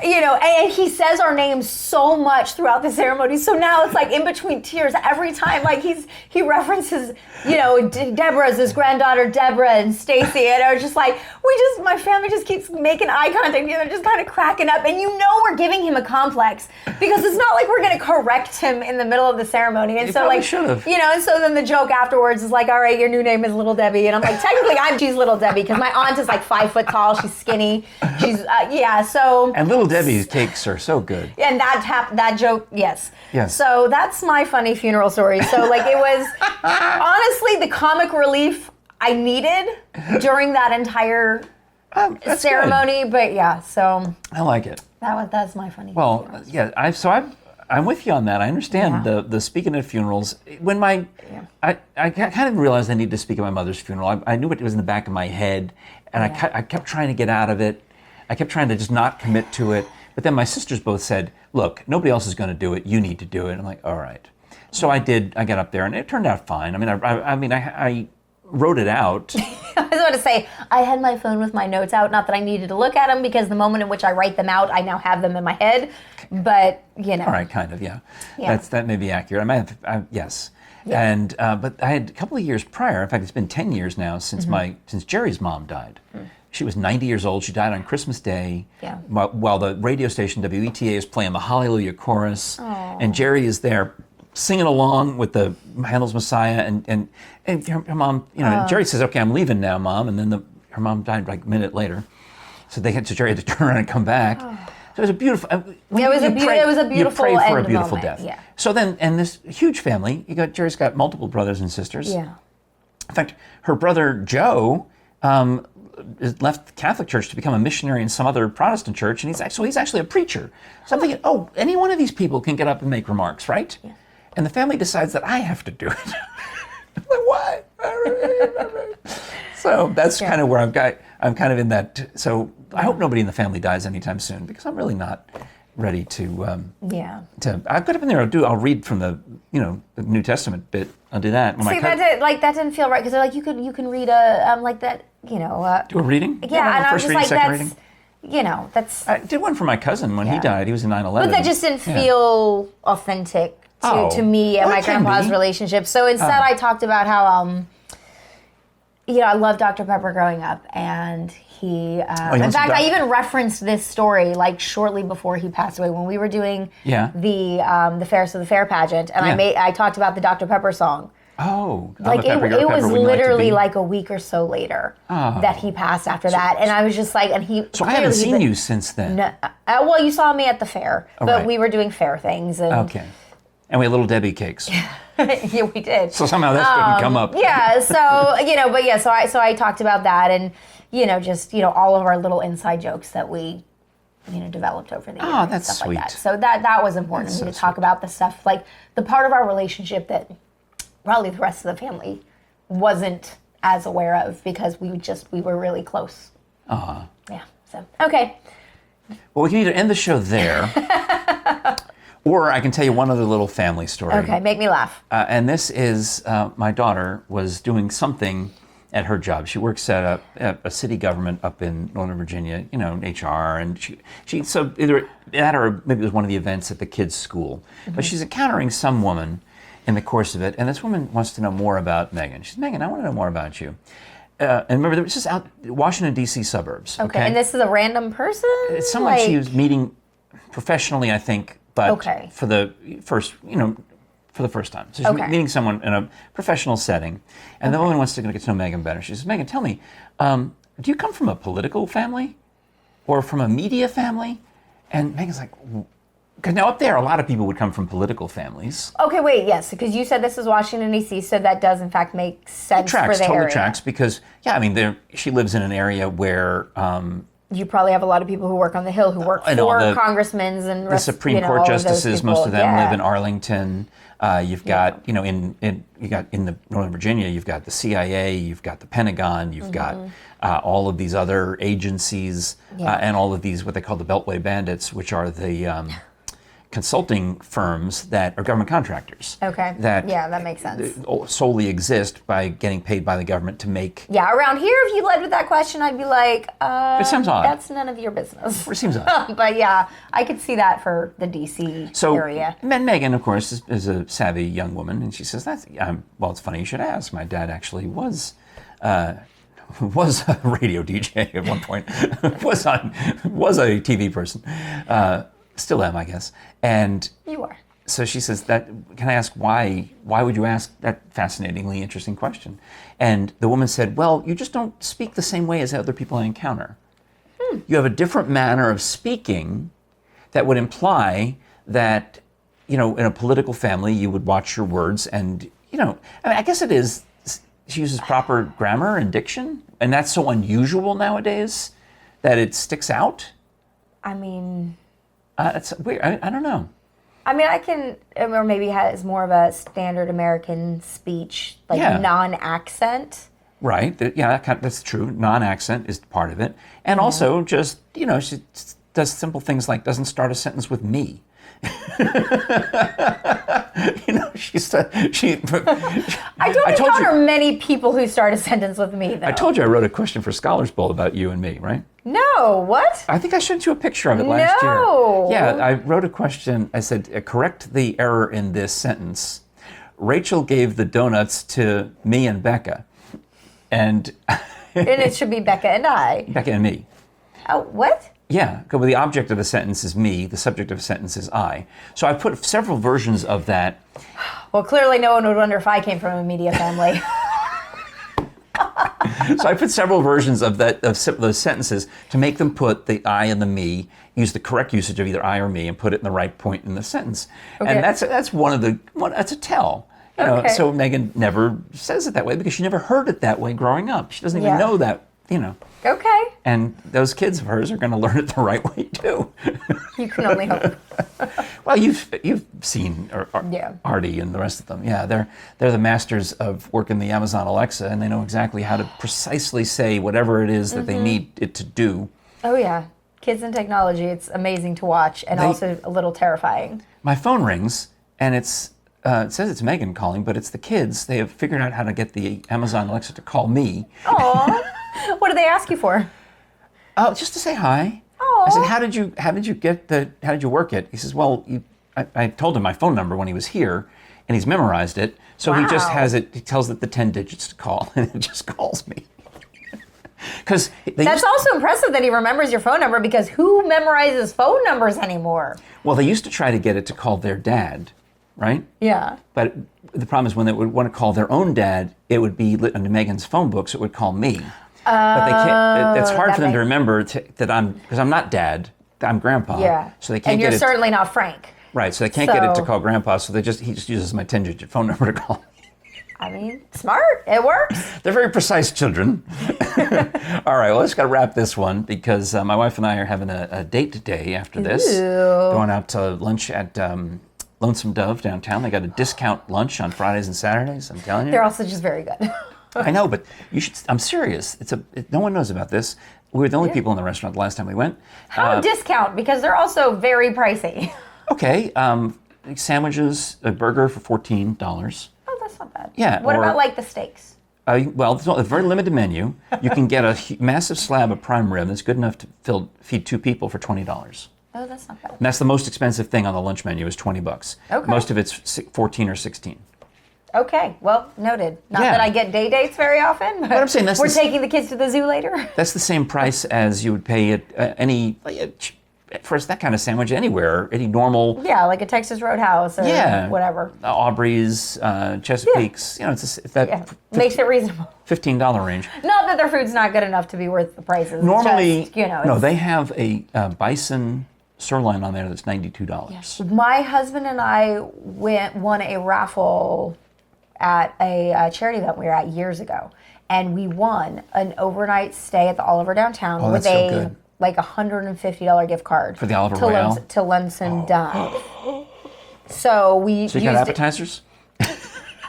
and he says our names so much throughout the ceremony. So now it's like in between tears every time. Like, he references, Deborah's his granddaughter, Deborah and Stacy. And I was just like, my family just keeps making eye contact and they're just kind of cracking up. And we're giving him a complex because it's not like we're going to correct him in the middle of the ceremony. And so, like, should have. And so then the joke afterwards is like, all right, your new name is Little Debbie. And I'm like, technically she's Little Debbie because my aunt is like 5 foot tall. She's skinny. She's, so. And Little Debbie's cakes are so good. And that joke, yes. Yes. So that's my funny funeral story. So like it was honestly the comic relief I needed during that entire ceremony. Good. But yeah, so I like it. That's my funny. Well, yeah. I'm with you on that. I understand the speaking at funerals. When I kind of realized I needed to speak at my mother's funeral. I knew it was in the back of my head, and I kept trying to get out of it. I kept trying to just not commit to it. But then my sisters both said, look, nobody else is going to do it. You need to do it. And I'm like, all right. So I did. I got up there, and it turned out fine. I mean, I wrote it out. I was about to say, I had my phone with my notes out. Not that I needed to look at them, because the moment in which I write them out, I now have them in my head. But, All right, kind of, yeah. That may be accurate. I might have, yes. Yeah. And but I had a couple of years prior. In fact, it's been 10 years now since since Jere's mom died. She was 90 years old. She died on Christmas Day while the radio station WETA is playing the Hallelujah Chorus. Aww. And Jere is there singing along with the Handel's Messiah. And her mom, Jere says, okay, I'm leaving now, Mom. And then her mom died like a minute later. So Jere had to turn around and come back. Oh. So it was a beautiful. It was a beautiful. You pray for a beautiful moment. death. Yeah. So then, and this huge family. Jere's got multiple brothers and sisters. Yeah. In fact, her brother Joe left the Catholic Church to become a missionary in some other Protestant church, and he's actually a preacher. So I'm thinking, any one of these people can get up and make remarks, right? Yeah. And the family decides that I have to do it. I'm like, what? So that's kind of where I'm kind of in that. So I hope nobody in the family dies anytime soon, because I'm really not ready to. I'll get up in there. I'll read from the the New Testament bit. I'll do that. See, that didn't feel right, because you can read a like that do a reading. Yeah, and I was just like, that's reading? That's. I did one for my cousin when he died. He was in 9/11. But that just didn't feel authentic to me and my grandpa's relationship. So instead, I talked about how I loved Dr. Pepper growing up, and he. In fact, I even referenced this story like shortly before he passed away when we were doing the Fairest of the Fair pageant, and I talked about the Dr. Pepper song. Oh, like it was literally like a week or so later that he passed after that, and I was just like, and he. So I haven't seen you since then. No, well, you saw me at the fair, but we were doing fair things, and okay, and we had Little Debbie cakes. Yeah, we did. So somehow that didn't come up. Yeah, so so I talked about that, and just all of our little inside jokes that we developed over the years. Oh, that's stuff sweet. Like that. So that was important to me to talk about the stuff, like the part of our relationship that probably the rest of the family wasn't as aware of, because we were really close. Yeah. So okay. Well, we can either end the show there, or I can tell you one other little family story. Okay, make me laugh. And this is my daughter was doing something, at her job. She works at a city government up in Northern Virginia, HR, and she so either that or maybe it was one of the events at the kids' school. Mm-hmm. But she's encountering some woman in the course of it, and this woman wants to know more about Megan. She's, Megan, I want to know more about you. And remember, this is out Washington, D.C. suburbs. Okay, and this is a random person? It's someone she was meeting professionally, I think, but for the first, for the first time. So she's meeting someone in a professional setting, and the woman wants to get to know Megan better. She says, Megan, tell me, do you come from a political family or from a media family? And Megan's like, because now up there, a lot of people would come from political families. Okay, wait, yes, because you said this is Washington, D.C., so that does, in fact, make sense for the area. Totally tracks, because, she lives in an area where... you probably have a lot of people who work on the Hill, who work for congressmen and... The Supreme Court justices, most of them live in Arlington. You've got, in the Northern Virginia, you've got the CIA, you've got the Pentagon, you've got all of these other agencies, and all of these, what they call the Beltway Bandits, which are the... consulting firms that are government contractors. Okay. That makes sense. Solely exist by getting paid by the government to make... Yeah, around here, if you led with that question, I'd be like, it seems odd. That's none of your business. It seems odd. But yeah, I could see that for the D.C. area. And Megan, of course, is a savvy young woman, and she says, well, it's funny you should ask. My dad actually was a radio DJ at one point, was a TV person. Still am, I guess. And you are. So she says, can I ask why would you ask that fascinatingly interesting question? And the woman said, well, you just don't speak the same way as other people I encounter. You have a different manner of speaking that would imply that, in a political family, you would watch your words and, I guess it is, she uses proper grammar and diction, and that's so unusual nowadays that it sticks out. It's weird. I don't know. I can, or maybe has more of a standard American speech, non-accent. Right. That's true. Non-accent is part of it. And also just, she does simple things like doesn't start a sentence with me. I don't encounter many people who start a sentence with me, though. I told you I wrote a question for Scholars Bowl about you and me, right? No, what? I think I sent you a picture of it last year. Yeah, I wrote a question. I said, correct the error in this sentence. Rachel gave the donuts to me and Becca. And it should be Becca and I. Becca and me. Oh, what? Yeah, because the object of the sentence is me, the subject of the sentence is I. So I put several versions of that. Well, clearly no one would wonder if I came from a media family. So I put several versions of those sentences to make them put the I and the me, use the correct usage of either I or me, and put it in the right point in the sentence. Okay. And that's that's a tell. So Megan never says it that way because she never heard it that way growing up. She doesn't even know that. Okay. And those kids of hers are going to learn it the right way too. You can only hope. Well, you've seen Artie and the rest of them. Yeah, they're the masters of working the Amazon Alexa, and they know exactly how to precisely say whatever it is that they need it to do. Oh yeah, kids and technology. It's amazing to watch, and also a little terrifying. My phone rings, and it says it's Megan calling, but it's the kids. They have figured out how to get the Amazon Alexa to call me. Aww. What did they ask you for? Just to say hi. Aww. I said, how did you work it? He says, well, I told him my phone number when he was here, and he's memorized it. So he just has it. He tells it the 10 digits to call, and it just calls me. That's also impressive that he remembers your phone number, because who memorizes phone numbers anymore? Well, they used to try to get it to call their dad, right? Yeah. But the problem is when they would want to call their own dad, it would be lit under Megan's phone book, so it would call me. But they can't. It's hard for them to remember that because I'm not dad. I'm grandpa. Yeah. So they can't. And you're certainly not Frank. Right. So they can't get it to call grandpa. So he just uses my 10-digit phone number to call me. Smart. It works. They're very precise children. All right. Well, let's got to wrap this one because my wife and I are having a date today after this. Ooh. Going out to lunch at Lonesome Dove downtown. They got a discount lunch on Fridays and Saturdays. I'm telling you. They're also just very good. I know, but you should. I'm serious. No one knows about this. We were the only people in the restaurant the last time we went. How discount? Because they're also very pricey. Okay, sandwiches, a burger for $14. Oh, that's not bad. Yeah. What about like the steaks? Well, it's a very limited menu. You can get a massive slab of prime rib that's good enough to feed 2 people for $20. Oh, that's not bad. And that's the most expensive thing on the lunch menu is $20. Okay. Most of it's 14 or 16. Okay, well, noted. Not that I get day dates very often, but I'm saying we're taking the kids to the zoo later. That's the same price as you would pay at for that kind of sandwich anywhere, any normal. Yeah, like a Texas Roadhouse or whatever. Aubrey's, Chesapeake's, it's that makes it reasonable. $15 range. Not that their food's not good enough to be worth the prices. Normally, it's just, no, they have a bison sirloin on there that's $92. Yes. My husband and I won a raffle at a charity event we were at years ago, and we won an overnight stay at the Oliver downtown with a like $150 gift card for the Oliver Royale to Lenson Dunn. So you got appetizers?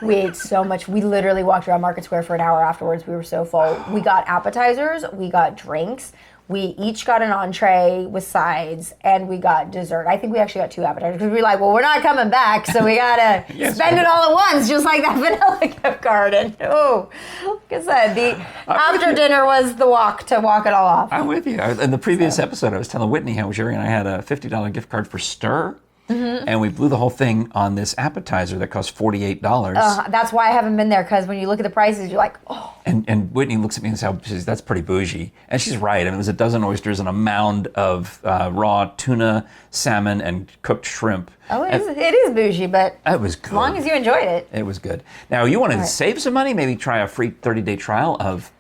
We ate so much. We literally walked around Market Square for an hour afterwards. We were so full. We got appetizers. We got drinks. We each got an entree with sides, and we got dessert. I think we actually got 2 appetizers because we were like, well, we're not coming back, so we got to spend it all at once, just like that vanilla gift card. And, like I said, the after dinner was the walk to walk it all off. I'm with you. In the previous episode, I was telling Whitney how Jere and I had a $50 gift card for Stir. Mm-hmm. And we blew the whole thing on this appetizer that cost $48. That's why I haven't been there, because when you look at the prices, you're like, oh. And Whitney looks at me and says, that's pretty bougie. And she's right. I mean, there's a dozen oysters and a mound of raw tuna, salmon, and cooked shrimp. Oh, it is bougie, but it was good. As long as you enjoyed it. It was good. Now, you want to save some money? Maybe try a free 30-day trial of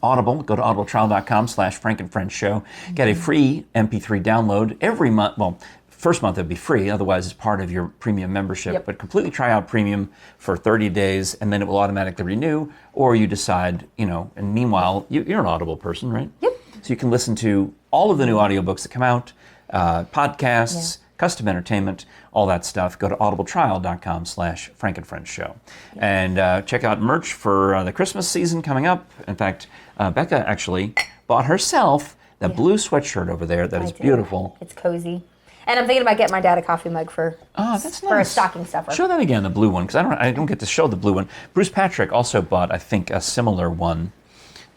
Audible. Go to audibletrial.com/FrankandFriendsShow. Get a free MP3 download every month. Well, first month it'd be free, otherwise it's part of your premium membership. Yep. But completely try out premium for 30 days, and then it will automatically renew, or you decide, and meanwhile, you're an Audible person, right? Yep. So you can listen to all of the new audiobooks that come out, podcasts, custom entertainment, all that stuff. Go to audibletrial.com/FrankandFriendsShow. And check out merch for the Christmas season coming up. In fact, Becca actually bought herself that blue sweatshirt over there that is beautiful. It's cozy. And I'm thinking about getting my dad a coffee mug for a stocking stuffer. Show that again, the blue one, because I don't get to show the blue one. Bruce Patrick also bought, I think, a similar one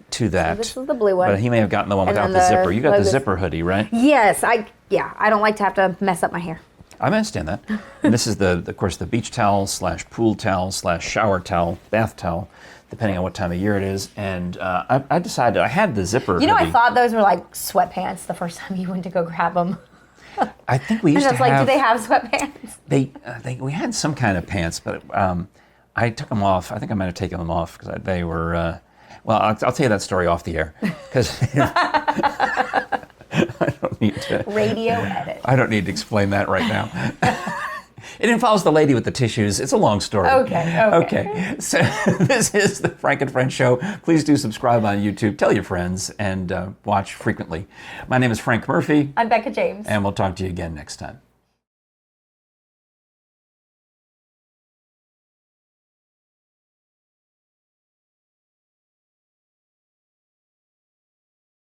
to that. So this is the blue one. But he may have gotten the one without the zipper. You got the zipper hoodie, right? Yes, I don't like to have to mess up my hair. I understand that. And this is of course the beach towel / pool towel / shower towel, bath towel, depending on what time of year it is. And I decided I had the zipper hoodie. I thought those were like sweatpants the first time you went to go grab them. I think we used to have... do they have sweatpants? We had some kind of pants, but I took them off. I think I might have taken them off because they were... I'll tell you that story off the air. Because I don't need to... Radio edit. I don't need to explain that right now. It involves the lady with the tissues. It's a long story. Okay. So this is the Frank and Friends Show. Please do subscribe on YouTube. Tell your friends and watch frequently. My name is Frank Murphy. I'm Becca James. And we'll talk to you again next time.